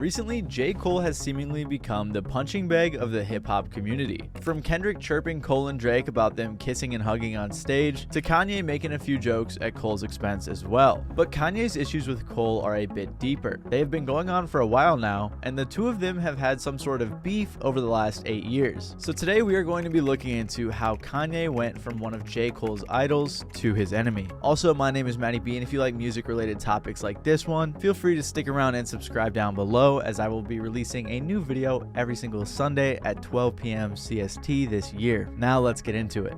Recently, J. Cole has seemingly become the punching bag of the hip-hop community. From Kendrick chirping Cole and Drake about them kissing and hugging on stage, to Kanye making a few jokes at Cole's expense as well. But Kanye's issues with Cole are a bit deeper. They have been going on for a while now, and the two of them have had some sort of beef over the last 8 years. So today we are going to be looking into how Kanye went from one of J. Cole's idols to his enemy. Also, my name is Matty B, and if you like music-related topics like this one, feel free to stick around and subscribe down below, as I will be releasing a new video every single Sunday at 12 p.m. CST this year. Now let's get into it.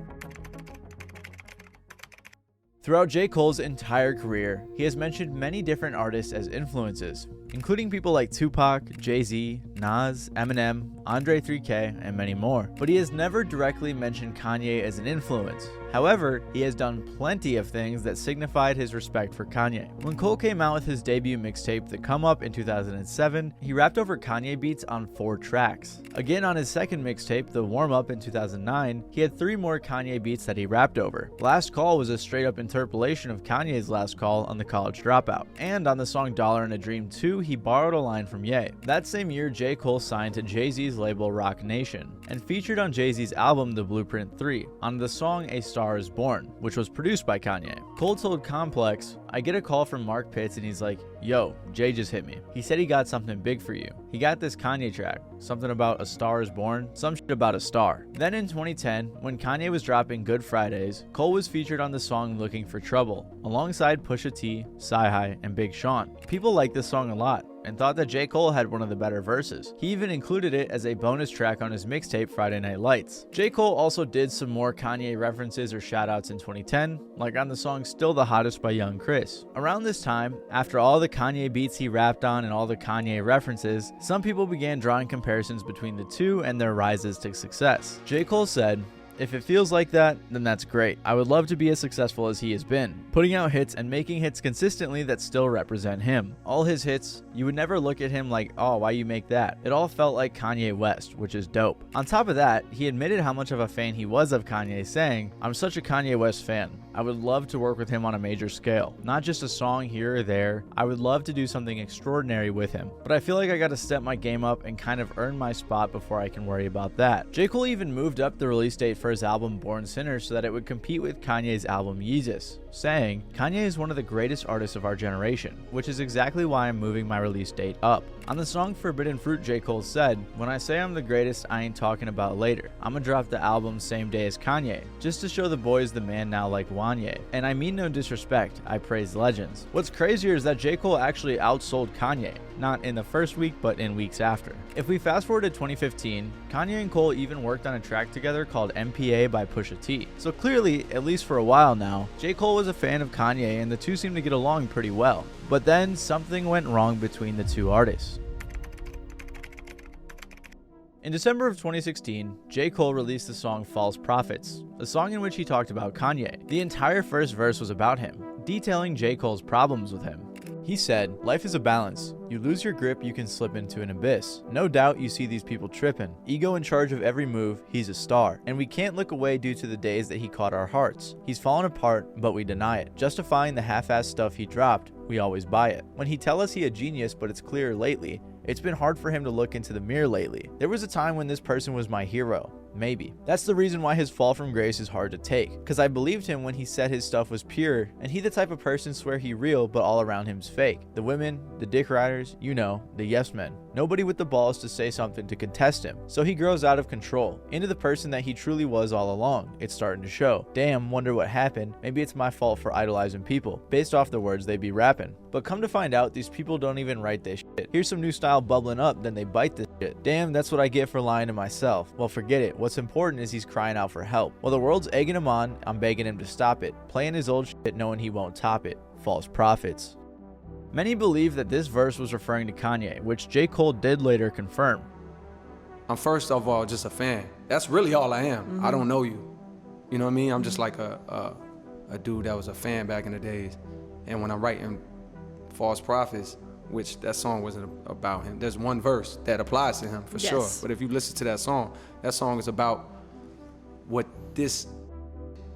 Throughout J. Cole's entire career, he has mentioned many different artists as influences, including people like Tupac, Jay-Z, Nas, Eminem, Andre 3K, and many more. But he has never directly mentioned Kanye as an influence. However, he has done plenty of things that signified his respect for Kanye. When Cole came out with his debut mixtape, The Come Up, in 2007, he rapped over Kanye beats on 4 tracks. Again, on his second mixtape, The Warm Up, in 2009, he had 3 more Kanye beats that he rapped over. Last Call was a straight-up interpolation of Kanye's Last Call on The College Dropout. And on the song Dollar and a Dream 2, he borrowed a line from Ye. That same year, J. Cole signed to Jay-Z's label Roc Nation, and featured on Jay-Z's album The Blueprint 3, on the song A Star Is Born, which was produced by Kanye. Cole told Complex, "I get a call from Mark Pitts and he's like, yo, Jay just hit me. He said he got something big for you. He got this Kanye track, something about A Star Is Born, some shit about a star." Then in 2010, when Kanye was dropping Good Fridays, Cole was featured on the song Looking for Trouble, alongside Pusha T, Sci-Hi, and Big Sean. People liked this song a lot, and thought that J. Cole had one of the better verses. He even included it as a bonus track on his mixtape Friday Night Lights. J. Cole also did some more Kanye references or shoutouts in 2010, like on the song Still the Hottest by Young Chris. Around this time, after all the Kanye beats he rapped on and all the Kanye references, some people began drawing comparisons between the two and their rises to success. J. Cole said, "If it feels like that, then that's great. I would love to be as successful as he has been, putting out hits and making hits consistently that still represent him. All his hits, you would never look at him like, oh, why you make that? It all felt like Kanye West, which is dope." On top of that, he admitted how much of a fan he was of Kanye, saying, "I'm such a Kanye West fan. I would love to work with him on a major scale. Not just a song here or there. I would love to do something extraordinary with him. But I feel like I gotta step my game up and kind of earn my spot before I can worry about that." J. Cole even moved up the release date for his album Born Sinner so that it would compete with Kanye's album Yeezus, saying, "Kanye is one of the greatest artists of our generation, which is exactly why I'm moving my release date up." On the song Forbidden Fruit, J. Cole said, "When I say I'm the greatest, I ain't talking about later. I'ma drop the album same day as Kanye, just to show the boys the man now like Wanye. And I mean no disrespect, I praise legends." What's crazier is that J. Cole actually outsold Kanye, not in the first week, but in weeks after. If we fast forward to 2015, Kanye and Cole even worked on a track together called MPA by Pusha T. So clearly, at least for a while now, J. Cole was a fan of Kanye and the two seemed to get along pretty well. But then something went wrong between the two artists. In December of 2016, J. Cole released the song False Prophets, a song in which he talked about Kanye. The entire first verse was about him, detailing J. Cole's problems with him. He said, "Life is a balance. You lose your grip, you can slip into an abyss. No doubt you see these people tripping. Ego in charge of every move, he's a star. And we can't look away due to the days that he caught our hearts. He's fallen apart, but we deny it. Justifying the half-assed stuff he dropped, we always buy it. When he tell us he a genius, but it's clear lately, it's been hard for him to look into the mirror lately. There was a time when this person was my hero. Maybe. That's the reason why his fall from grace is hard to take. Cause I believed him when he said his stuff was pure, and he the type of person swear he real, but all around him's fake. The women, the dick riders, you know, the yes men. Nobody with the balls to say something to contest him. So he grows out of control, into the person that he truly was all along. It's starting to show. Damn, wonder what happened. Maybe it's my fault for idolizing people, based off the words they be rapping. But come to find out, these people don't even write this shit. Here's some new style bubbling up, then they bite this shit. Damn, that's what I get for lying to myself. Well, forget it. What's important is he's crying out for help. While the world's egging him on, I'm begging him to stop it. Playing his old shit knowing he won't top it. False prophets. Many believe that this verse was referring to Kanye, which J. Cole did later confirm. "I'm first of all just a fan. That's really all I am. I don't know you. You know what I mean? I'm just like a dude that was a fan back in the days. And when I'm writing False Prophets, which that song wasn't about him. There's one verse that applies to him for sure. But if you listen to that song is about what this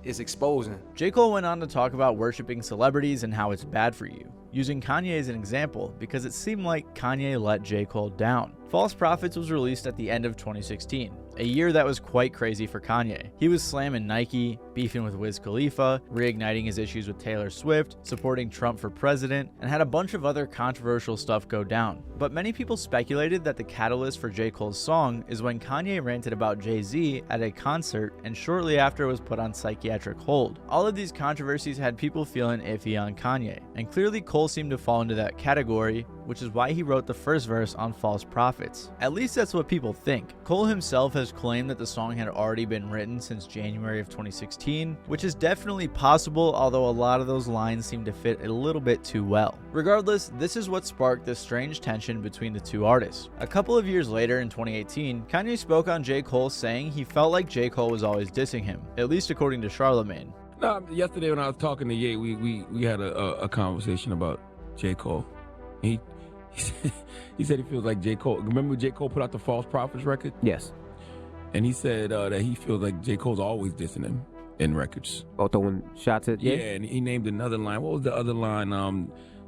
is exposing. J. Cole went on to talk about worshiping celebrities and how it's bad for you. using Kanye as an example because it seemed like Kanye let J. Cole down. False Prophets was released at the end of 2016, a year that was quite crazy for Kanye. He was slamming Nike, beefing with Wiz Khalifa, reigniting his issues with Taylor Swift, supporting Trump for president, and had a bunch of other controversial stuff go down. But many people speculated that the catalyst for J. Cole's song is when Kanye ranted about Jay-Z at a concert and shortly after it was put on psychiatric hold. All of these controversies had people feeling iffy on Kanye, and clearly Cole seemed to fall into that category, which is why he wrote the first verse on False Prophets. At least that's what people think. Cole himself has claimed that the song had already been written since January of 2016, which is definitely possible, although a lot of those lines seem to fit a little bit too well. Regardless, this is what sparked this strange tension between the two artists. A couple of years later in 2018, Kanye spoke on J. Cole saying he felt like J. Cole was always dissing him, at least according to Charlemagne. No, yesterday when I was talking to Ye, we had a conversation about J. Cole. He said he feels like J. Cole. Remember J. Cole put out the False Prophets record? Yes. And he said that he feels like J. Cole's always dissing him in records. Oh, throwing shots at Yeah, and he named another line. What was the other line?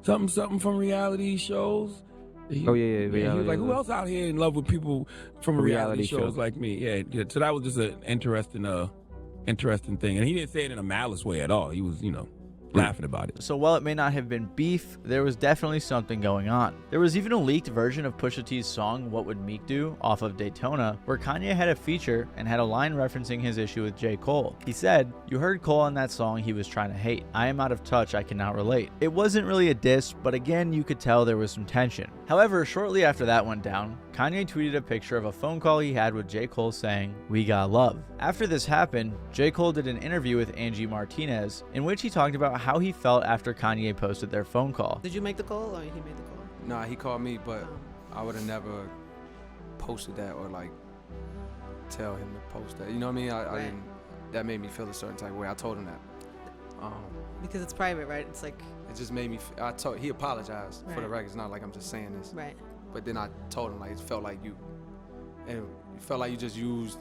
Something from reality shows. Yeah. He was like, who else out here in love with people from reality shows like me? Yeah. So that was just an interesting thing. And he didn't say it in a malice way at all. He was, laughing about it. So while it may not have been beef, there was definitely something going on. There was even a leaked version of Pusha T's song What Would Meek Do off of Daytona, where Kanye had a feature and had a line referencing his issue with J. Cole. He said, "You heard Cole on that song he was trying to hate. I am out of touch, I cannot relate." It wasn't really a diss, but again, you could tell there was some tension. However, shortly after that went down, Kanye tweeted a picture of a phone call he had with J. Cole saying, "We got love." After this happened, J. Cole did an interview with Angie Martinez in which he talked about how he felt after Kanye posted their phone call. Did you make the call or he made the call? Nah, he called me, but I would have never posted that or like tell him to post that. You know what I mean? I didn't. That made me feel a certain type of way. I told him that. Because it's private, right? It's like. It just made me. He apologized for the record. It's not like I'm just saying this. Right. But then I told him like it felt like you just used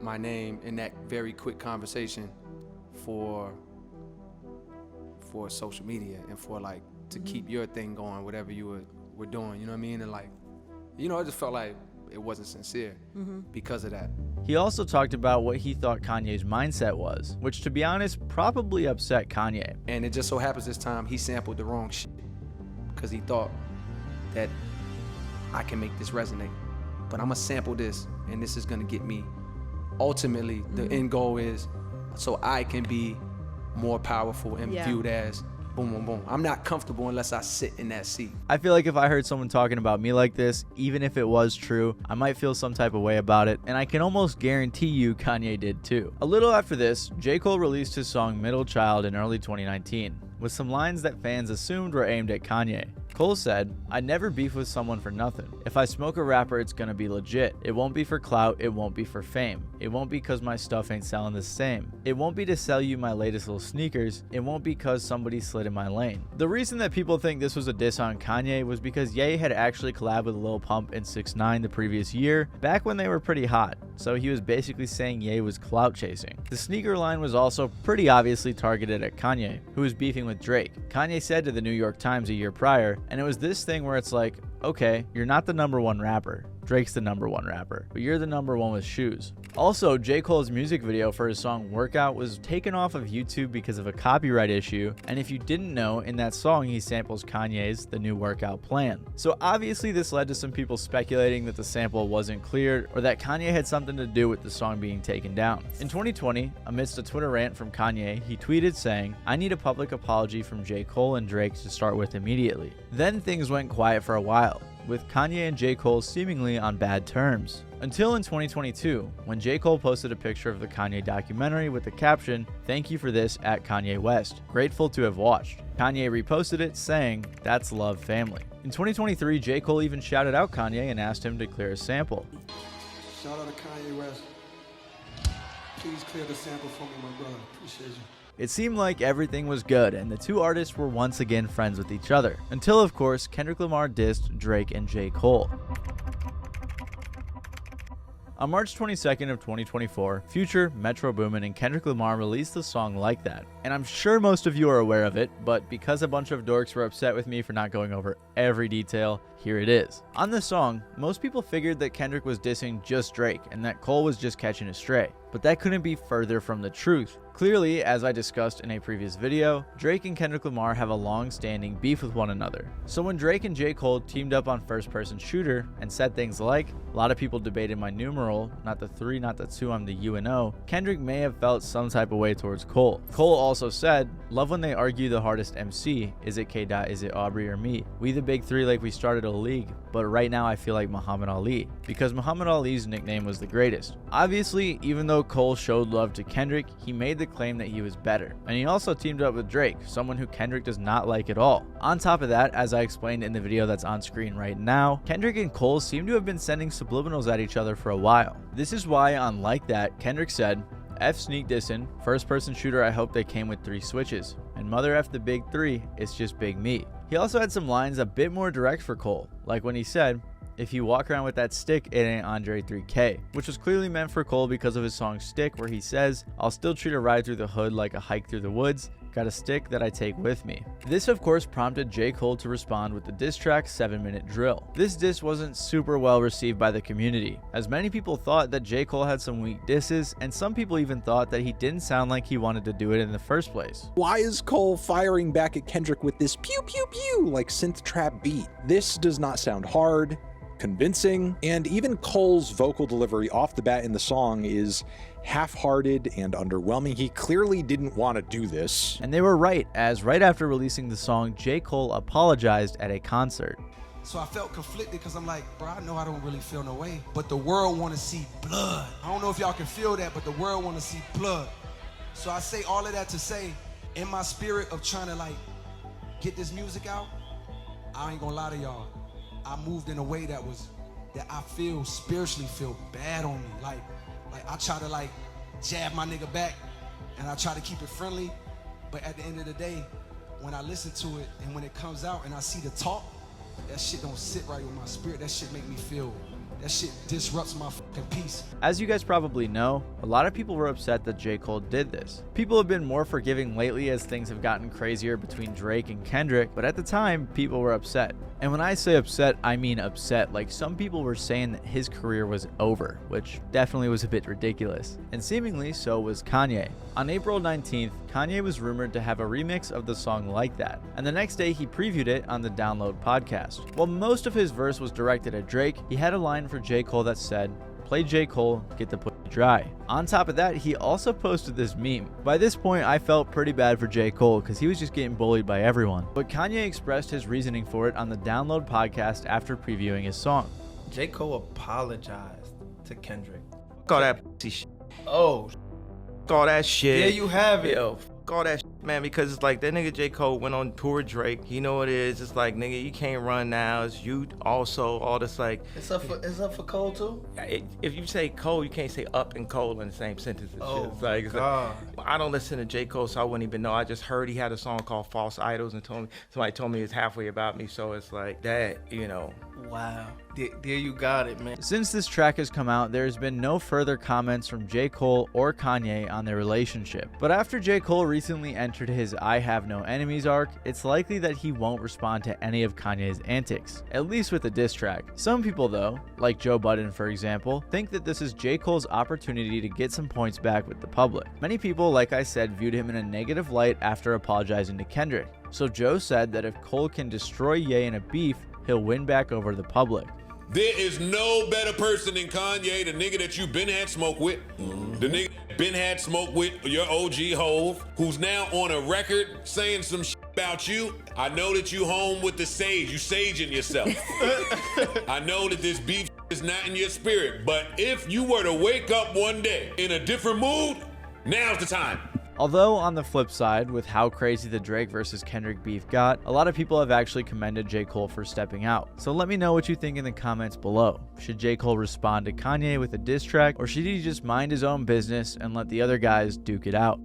my name in that very quick conversation for social media and for like to keep your thing going, whatever you were doing, you know what I mean? And like, it just felt like it wasn't sincere because of that. He also talked about what he thought Kanye's mindset was, which to be honest, probably upset Kanye. And it just so happens this time he sampled the wrong shit because he thought that I can make this resonate. But I'm gonna sample this and this is gonna get me, ultimately the end goal is so I can be more powerful and viewed as boom, boom, boom. I'm not comfortable unless I sit in that seat. I feel like if I heard someone talking about me like this, even if it was true, I might feel some type of way about it, and I can almost guarantee you Kanye did too. A little after this, J. Cole released his song Middle Child in early 2019, with some lines that fans assumed were aimed at Kanye. Cole said, "I never beef with someone for nothing. If I smoke a rapper, it's gonna be legit. It won't be for clout, it won't be for fame. It won't be cause my stuff ain't selling the same. It won't be to sell you my latest little sneakers. It won't be cause somebody slid in my lane." The reason that people think this was a diss on Kanye was because Ye had actually collabed with Lil Pump and 6ix9ine the previous year, back when they were pretty hot. So he was basically saying Ye was clout chasing. The sneaker line was also pretty obviously targeted at Kanye, who was beefing with Drake. Kanye said to the New York Times a year prior, and it was this thing where it's like, okay, you're not the #1 rapper. Drake's the #1 rapper, but you're the #1 with shoes. Also, J. Cole's music video for his song Workout was taken off of YouTube because of a copyright issue, and if you didn't know, in that song he samples Kanye's The New Workout Plan. So obviously this led to some people speculating that the sample wasn't cleared or that Kanye had something to do with the song being taken down. In 2020, amidst a Twitter rant from Kanye, he tweeted saying, "I need a public apology from J. Cole and Drake to start with immediately." Then things went quiet for a while, with Kanye and J. Cole seemingly on bad terms. Until in 2022, when J. Cole posted a picture of the Kanye documentary with the caption, "Thank you for this at Kanye West. Grateful to have watched." Kanye reposted it saying, "That's love family." In 2023, J. Cole even shouted out Kanye and asked him to clear a sample. Shout out to Kanye West. Please clear the sample for me, my brother. Appreciate you. It seemed like everything was good and the two artists were once again friends with each other, until of course Kendrick Lamar dissed Drake and J. Cole. On March 22nd of 2024, Future, Metro Boomin, and Kendrick Lamar released the song Like That. And I'm sure most of you are aware of it, but because a bunch of dorks were upset with me for not going over every detail, here it is. On the song, most people figured that Kendrick was dissing just Drake and that Cole was just catching a stray. But that couldn't be further from the truth. Clearly, as I discussed in a previous video, Drake and Kendrick Lamar have a long-standing beef with one another. So when Drake and J. Cole teamed up on First Person Shooter and said things like, a lot of people debated my numeral, not the 3, not the 2, I'm the U and O, Kendrick may have felt some type of way towards Cole. Cole also said, love when they argue the hardest MC, is it K. Dot, is it Aubrey or me? We the big three like we started a league, but right now I feel like Muhammad Ali, because Muhammad Ali's nickname was the greatest. Obviously, even though Cole showed love to Kendrick, he made the claim that he was better. And he also teamed up with Drake, someone who Kendrick does not like at all. On top of that, as I explained in the video that's on screen right now, Kendrick and Cole seem to have been sending subliminals at each other for a while. This is why on Like That, Kendrick said, F sneak dissin', First Person Shooter, I hope they came with 3 switches. And mother F the big 3, it's just big me. He also had some lines a bit more direct for Cole, like when he said, if you walk around with that stick, it ain't Andre 3K, which was clearly meant for Cole because of his song Stick, where he says, I'll still treat a ride through the hood like a hike through the woods, got a stick that I take with me. This of course prompted J. Cole to respond with the diss track 7-Minute Drill. This diss wasn't super well received by the community, as many people thought that J. Cole had some weak disses, and some people even thought that he didn't sound like he wanted to do it in the first place. Why is Cole firing back at Kendrick with this pew pew pew like synth trap beat? This does not sound hard, convincing, and even Cole's vocal delivery off the bat in the song is half-hearted and underwhelming. He clearly didn't want to do this. And they were right, as right after releasing the song, J. Cole apologized at a concert. So I felt conflicted because I'm like, bro, I know I don't really feel no way, but the world want to see blood. I don't know if y'all can feel that, but the world want to see blood. So I say all of that to say, in my spirit of trying to like get this music out, I ain't gonna lie to y'all, I moved in a way that I feel spiritually feel bad on me. Like I try to like jab my nigga back and I try to keep it friendly. But at the end of the day, when I listen to it and when it comes out and I see the talk, that shit don't sit right with my spirit. That shit make me feel, that shit disrupts my fucking peace. As you guys probably know, a lot of people were upset that J. Cole did this. People have been more forgiving lately as things have gotten crazier between Drake and Kendrick, but at the time, people were upset. And when I say upset, I mean upset. Like, some people were saying that his career was over, which definitely was a bit ridiculous. And seemingly so was Kanye. On April 19th, Kanye was rumored to have a remix of the song Like That, and the next day he previewed it on the Download podcast. While most of his verse was directed at Drake, he had a line for J. Cole that said, play J. Cole, get the pussy dry. On top of that, he also posted this meme. By this point, I felt pretty bad for J. Cole because he was just getting bullied by everyone. But Kanye expressed his reasoning for it on the Download podcast after previewing his song. J. Cole apologized to Kendrick. Fuck all that pussy shit. Oh, fuck all that shit. There you have it. Yo, fuck all that shit, man, because it's like that nigga J. Cole went on tour with Drake. You know what it is. It's like, nigga, you can't run now. It's you also, all this like. It's up for Cole too? If you say Cole, you can't say up and Cole in the same sentence. Oh, it's like, God. I don't listen to J. Cole, so I wouldn't even know. I just heard he had a song called False Idols and somebody told me it's halfway about me. So it's like that, you know. Wow. There you got it, man. Since this track has come out, there has been no further comments from J. Cole or Kanye on their relationship. But after J. Cole recently entered his I Have No Enemies arc, it's likely that he won't respond to any of Kanye's antics, at least with the diss track. Some people though, like Joe Budden for example, think that this is J. Cole's opportunity to get some points back with the public. Many people, like I said, viewed him in a negative light after apologizing to Kendrick. So Joe said that if Cole can destroy Ye in a beef, he'll win back over the public. There is no better person than Kanye, the nigga that you been had smoke with, the nigga been had smoke with your OG Hove, who's now on a record saying some shit about you. I know that you home with the sage, you saging yourself. I know that this beef is not in your spirit, but if you were to wake up one day in a different mood, now's the time. Although on the flip side, with how crazy the Drake versus Kendrick beef got, a lot of people have actually commended J. Cole for stepping out. So let me know what you think in the comments below. Should J. Cole respond to Kanye with a diss track, or should he just mind his own business and let the other guys duke it out?